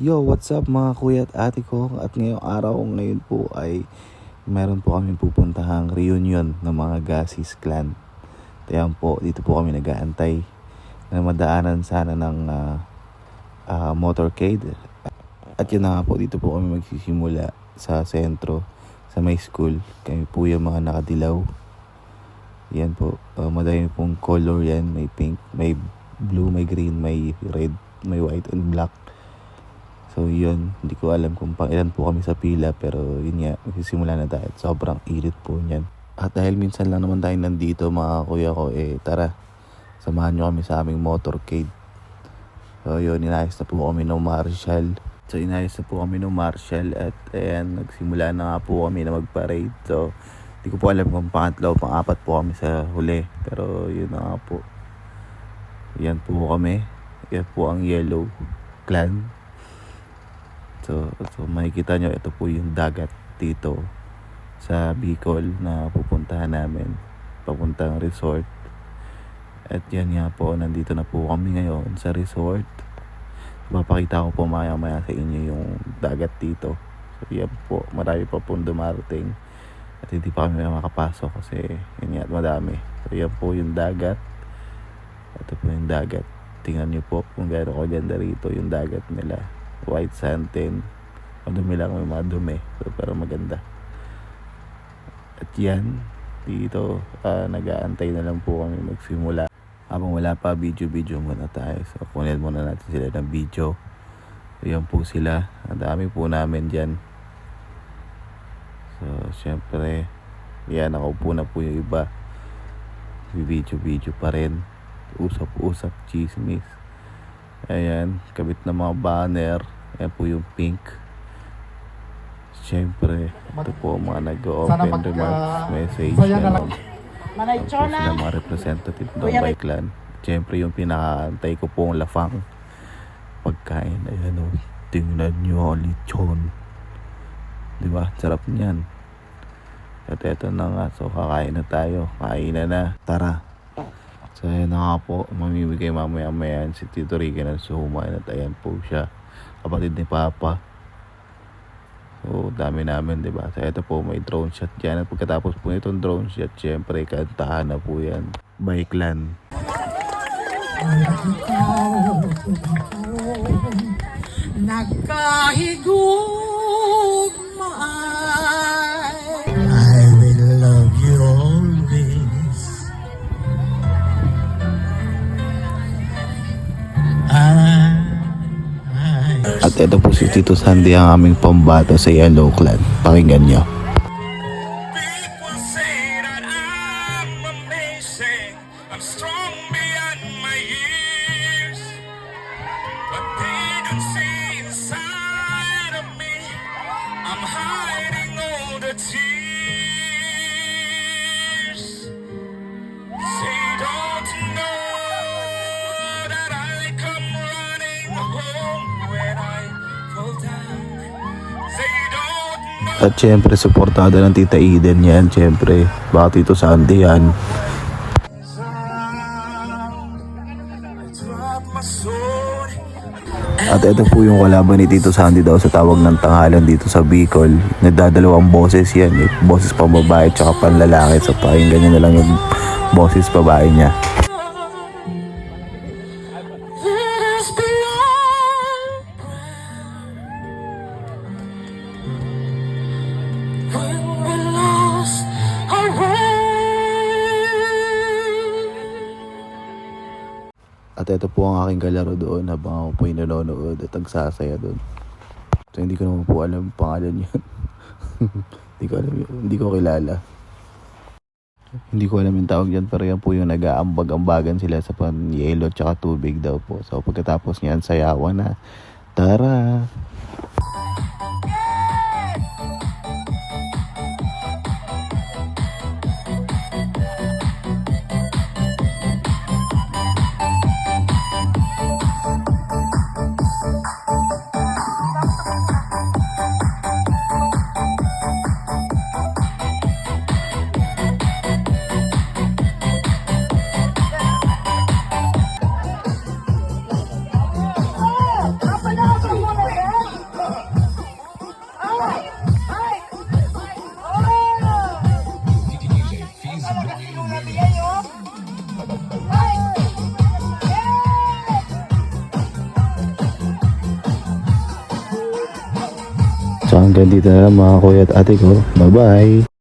Yo, what's up mga kuya at ate ko? At ngayong araw, ngayon po ay meron po kami pupuntahang reunion ng mga Gasis clan. Kaya po, dito po kami nag-aantay na madaanan sana ng motorcade. At yun na nga po, dito po kami magsisimula sa sentro, sa may school. Kami po yung mga nakadilaw. Yan po, madami pong color yan. May pink, may blue, may green, may red, may white and black. So yun, hindi ko alam kung pang ilan po kami sa pila, pero yun nga, magsisimula na tayo. Sobrang irit po niyan. At dahil minsan lang naman tayo nandito mga kuya ko, tara, samahan nyo kami sa aming motorcade. So yun, inayos na po kami ng Marshall. At ayan, nagsimula na nga po kami na mag-parade. So, hindi ko po alam kung pangatlo o pang-apat po kami sa huli. Pero yun na nga po. Yan po kami. Yan po ang Yellow Clan. So makikita nyo, ito po yung dagat dito sa Bicol na pupuntahan namin, papuntang resort. At yan nga po, nandito na po kami ngayon sa resort. Papakita ko po maya sa inyo yung dagat dito. So yan po, marami pa pong dumarating at hindi pa kami makapasok kasi yun nga, madami. So yan po yung dagat. Ito po yung dagat. Tingnan nyo po kung gaano kaganda rito yung dagat nila. White sand din. Madumi lang, may madumi. So, pero maganda. At yan, dito, nag-aantay na lang po kami magsimula. Habang wala pa, video muna tayo. So, kunin muna natin sila ng video. So, yan po sila. Ang dami po namin dyan. So, syempre, yan, nakaupo na po yung iba. Video pa rin. Usap, chismis. Ayan, kabit na mga banner. Ayan po yung pink. Siyempre, ito po mga nag-open remarks, message. Tapos na mga representative ng Bay Clan. Siyempre, yung pinakaantay ko pong lafang pagkain. Ayan o, tingnan nyo ang lechon. Diba? Sarap niyan. At eto na nga, so kakain na tayo. Kainan na. Tara. So ayan na nga po, mamimigay mamaya si Tito Ricky ng suman. At ayan po siya, kapatid ni Papa. So dami namin, diba? So ito po, may drone shot dyan. At pagkatapos po nitong drone shot, syempre kantahan na po yan, Bay Clan. Nagkahigugmaan, I will love you always. At ito po si Tito Sandy, ang aming pambato sa Yellow Clan. Pakinggan nyo. People say that I'm amazing, I'm strong beyond my years, but they don't see inside of me, I'm hiding all the tears. They don't know that I come running home when I fall down. They don't know. At syempre, supportado ng Tita Eden yan. Syempre, baka Tito Sandy yan. At ito po yung kalaban ni Tito Sandy daw sa tawag ng tanghalan dito sa Bicol. Nagdadalawang boses yan. Boses pang babae at saka panlalaki. So pakinggan nyo na lang yung boses babae niya. At ito po ang aking kalaro doon habang ako po yung nanonood at nagsasaya doon. So hindi ko naman po alam pangalan yun. Hindi ko kilala. Hindi ko alam yung tawag dyan, pero yan po yung nag-aambag-ambagan sila sa pan-yelo at saka tubig daw po. So pagkatapos niyan, sayawan na. Tara! hanggang dito na lang mga kuya at ate ko. Bye-bye!